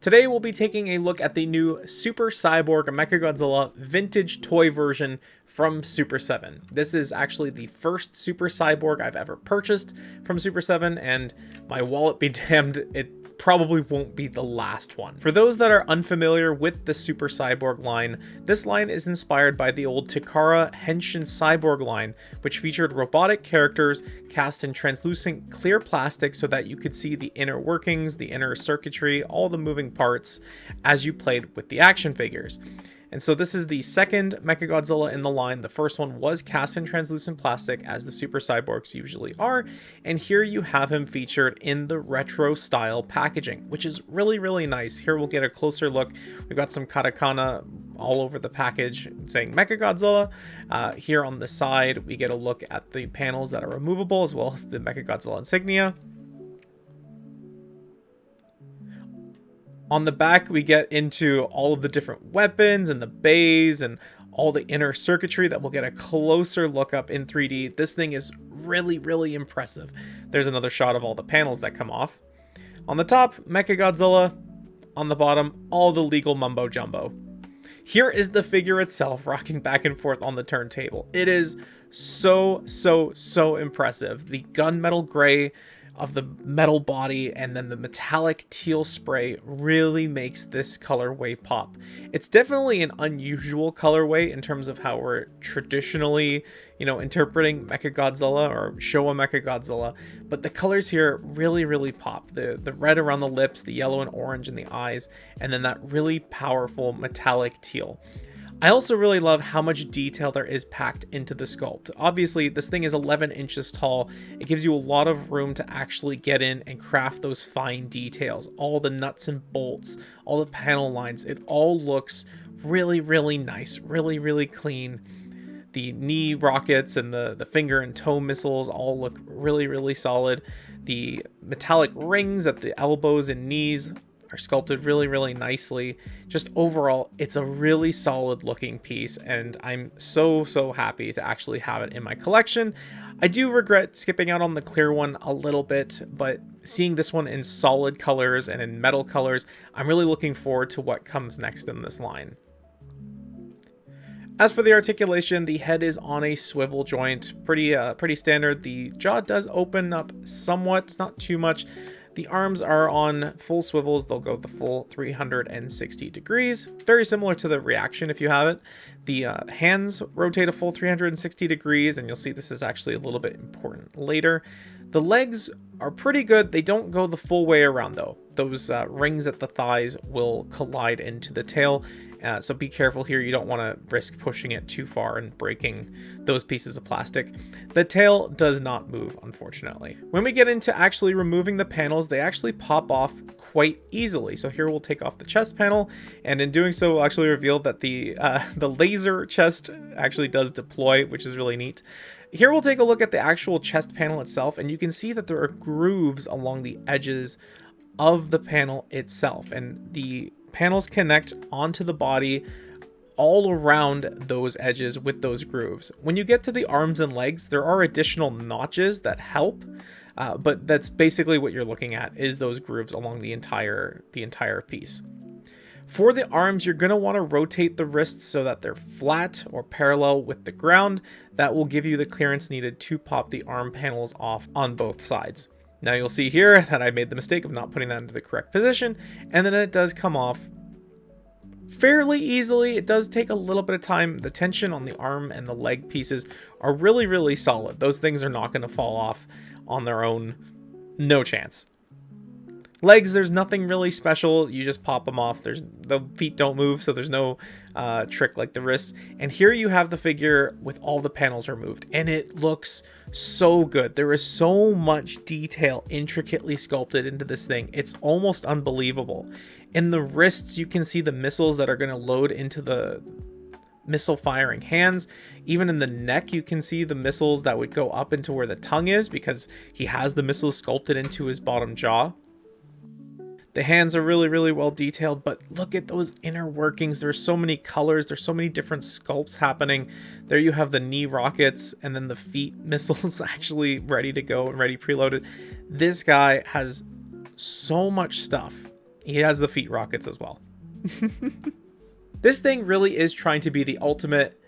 Today we'll be taking a look at the new Super Cyborg Mechagodzilla vintage toy version from Super7. This is actually the first Super Cyborg I've ever purchased from Super7, and my wallet be damned, it probably won't be the last one. For those that are unfamiliar with the Super Cyborg line, this line is inspired by the old Takara Henshin Cyborg line, which featured robotic characters cast in translucent clear plastic so that you could see the inner workings, the inner circuitry, all the moving parts as you played with the action figures. And so this is the second Mechagodzilla in the line. The first one was cast in translucent plastic, as the Super Cyborgs usually are. And here you have him featured in the retro style packaging, which is really, really nice. Here we'll get a closer look. We've got some katakana all over the package saying Mechagodzilla. Here on the side, we get a look at the panels that are removable, as well as the Mechagodzilla insignia. On the back, we get into all of the different weapons and the bays and all the inner circuitry that we'll get a closer look up in 3D. This thing is really, really impressive. There's another shot of all the panels that come off. On the top, Mechagodzilla. On the bottom, all the legal mumbo jumbo. Here is the figure itself rocking back and forth on the turntable. It is so impressive. The gunmetal gray of the metal body and then the metallic teal spray really makes this colorway pop. It's definitely an unusual colorway in terms of how we're traditionally, interpreting Mechagodzilla or Showa Mechagodzilla, but the colors here really pop. The red around the lips, the yellow and orange in the eyes, and then that really powerful metallic teal. I also really love how much detail there is packed into the sculpt. Obviously, this thing is 11 inches tall. It gives you a lot of room to actually get in and craft those fine details. All the nuts and bolts, all the panel lines, it all looks really nice, really clean. The knee rockets and the finger and toe missiles all look really solid. The metallic rings at the elbows and knees are sculpted really nicely. Just overall, it's a really solid looking piece, and I'm so happy to actually have it in my collection. I do regret skipping out on the clear one a little bit, but seeing this one in solid colors and in metal colors, I'm really looking forward to what comes next in this line. As for the articulation, the head is on a swivel joint, pretty standard. The jaw does open up somewhat, not too much. The arms are on full swivels. They'll go the full 360 degrees. Very similar to the reaction if you have it. The hands rotate a full 360 degrees, and you'll see this is actually a little bit important later. The legs are pretty good. They don't go the full way around though. Those rings at the thighs will collide into the tail. So be careful here. You don't want to risk pushing it too far and breaking those pieces of plastic. The tail does not move, unfortunately. When we get into actually removing the panels, they actually pop off quite easily. So here we'll take off the chest panel, and in doing so, we'll actually reveal that the laser chest actually does deploy, which is really neat. Here we'll take a look at the actual chest panel itself, and you can see that there are grooves along the edges of the panel itself, and the panels connect onto the body all around those edges with those grooves. When you get to the arms and legs, there are additional notches that help, but that's basically what you're looking at, is those grooves along the entire piece. For the arms, you're going to want to rotate the wrists so that they're flat or parallel with the ground. That will give you the clearance needed to pop the arm panels off on both sides. Now you'll see here that I made the mistake of not putting that into the correct position, and then it does come off fairly easily. It does take a little bit of time. The tension on the arm and the leg pieces are really solid. Those things are not going to fall off on their own. No chance. Legs, there's nothing really special. You just pop them off. The feet don't move, so there's no trick like the wrists. And here you have the figure with all the panels removed, and it looks so good. There is so much detail intricately sculpted into this thing. It's almost unbelievable. In the wrists, you can see the missiles that are going to load into the missile firing hands. Even in the neck, you can see the missiles that would go up into where the tongue is, because he has the missiles sculpted into his bottom jaw. The hands are really well detailed, but look at those inner workings. There's so many colors. There's so many different sculpts happening. There you have the knee rockets, and then the feet missiles actually ready to go and ready preloaded. This guy has so much stuff he has the feet rockets as well. This thing really is trying to be the ultimate,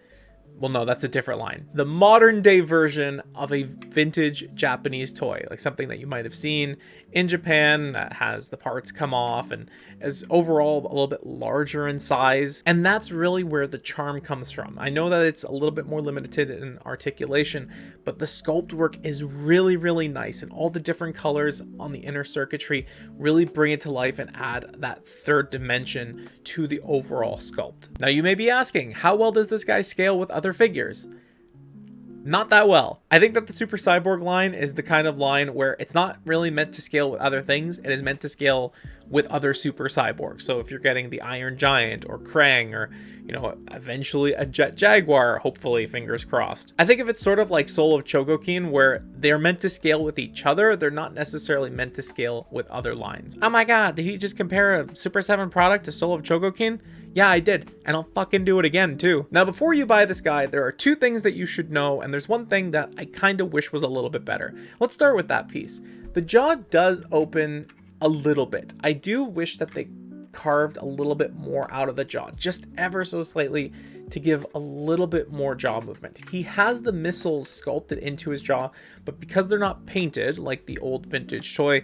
well, no, that's a different line. The modern day version of a vintage Japanese toy, like something that you might have seen in Japan that has the parts come off and is overall a little bit larger in size. And that's really where the charm comes from. I know that it's a little bit more limited in articulation, but the sculpt work is really, really nice. And all the different colors on the inner circuitry really bring it to life and add that third dimension to the overall sculpt. Now you may be asking, how well does this guy scale with other figures? Not that well. I think that the Super Cyborg line is the kind of line where it's not really meant to scale with other things. It is meant to scale with other Super Cyborgs. So if you're getting the Iron Giant or Krang or, you know, eventually a Jet Jaguar, hopefully, fingers crossed. I think if it's sort of like Soul of Chogokin, where they're meant to scale with each other, they're not necessarily meant to scale with other lines. Oh my god, did he just compare a Super 7 product to Soul of Chogokin? Yeah, I did, and I'll fucking do it again too. Now, before you buy this guy, there are two things that you should know, and there's one thing that I kind of wish was a little bit better. Let's start with that piece. The jaw does open a little bit. I do wish that they carved a little bit more out of the jaw, just ever so slightly, to give a little bit more jaw movement. He has the missiles sculpted into his jaw, but because they're not painted like the old vintage toy,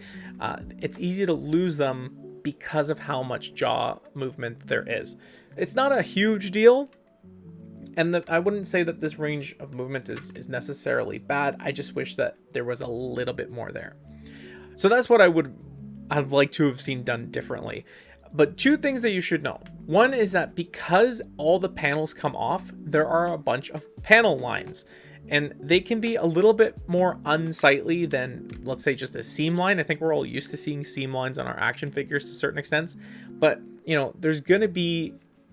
it's easy to lose them because of how much jaw movement there is. It's not a huge deal, and I wouldn't say that this range of movement is necessarily bad. I just wish that there was a little bit more there. So that's what I'd like to have seen done differently. But two things that you should know. One is that because all the panels come off, there are a bunch of panel lines. And they can be a little bit more unsightly than, let's say, just a seam line. I think we're all used to seeing seam lines on our action figures to certain extents. But, you know, there's going to be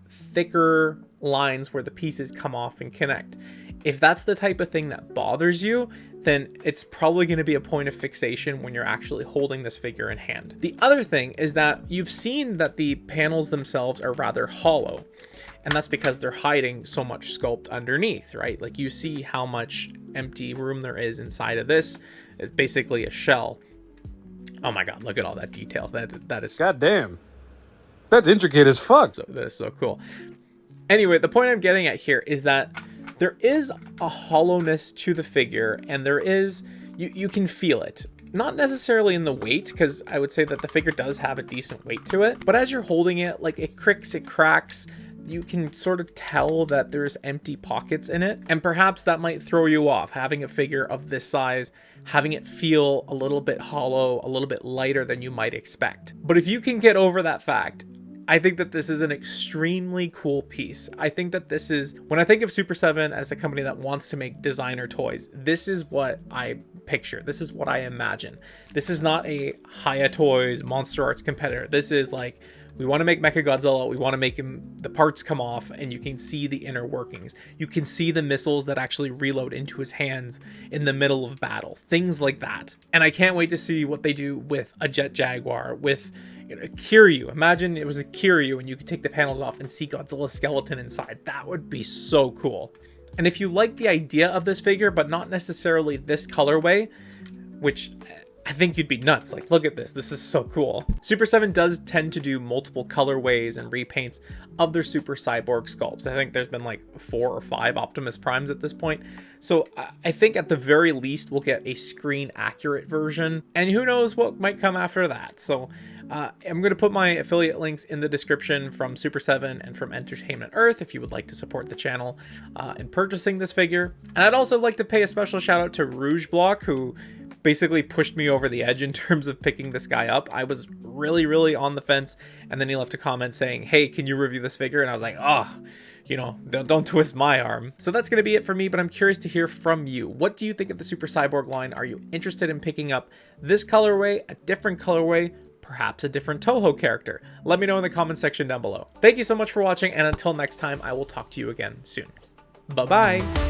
thicker lines where the pieces come off and connect. If that's the type of thing that bothers you, then it's probably going to be a point of fixation when you're actually holding this figure in hand. The other thing is that you've seen that the panels themselves are rather hollow. And that's because they're hiding so much sculpt underneath, right? Like you see how much empty room there is inside of this. It's basically a shell. Oh my god, look at all that detail. That is... God damn. That's intricate as fuck. That is so cool. Anyway, the point I'm getting at here is that there is a hollowness to the figure, and there is... You can feel it. Not necessarily in the weight, because I would say that the figure does have a decent weight to it. But as you're holding it, like it cricks, it cracks... You can sort of tell that there's empty pockets in it, and perhaps that might throw you off, having a figure of this size, having it feel a little bit hollow, a little bit lighter than you might expect. But if you can get over that fact, I think that this is an extremely cool piece. I think that this is, when I think of Super 7 as a company that wants to make designer toys, this is what I picture. This is what I imagine. This is not a Hiya Toys, Monster Arts competitor. This is like, we want to make Mechagodzilla, we want to make him, the parts come off, and you can see the inner workings. You can see the missiles that actually reload into his hands in the middle of battle. Things like that. And I can't wait to see what they do with a Jet Jaguar, with a Kiryu. Imagine it was a Kiryu and you could take the panels off and see Godzilla's skeleton inside. That would be so cool. And if you like the idea of this figure, but not necessarily this colorway, which... I think you'd be nuts. Like, look at this. This is so cool. Super 7 does tend to do multiple colorways and repaints of their Super Cyborg sculpts. I think there's been like 4 or 5 Optimus Primes at this point. So I think at the very least we'll get a screen accurate version. And who knows what might come after that. So I'm going to put my affiliate links in the description from Super 7 and from Entertainment Earth if you would like to support the channel in purchasing this figure. And I'd also like to pay a special shout out to Rouge Block, who basically pushed me over the edge in terms of picking this guy up. I was really on the fence, and then he left a comment saying, hey, can you review this figure? And I was like, oh, you know, don't twist my arm. So that's going to be it for me, but I'm curious to hear from you. What do you think of the Super Cyborg line? Are you interested in picking up this colorway, a different colorway, perhaps a different Toho character? Let me know in the comment section down below. Thank you so much for watching, and until next time, I will talk to you again soon. Bye-bye.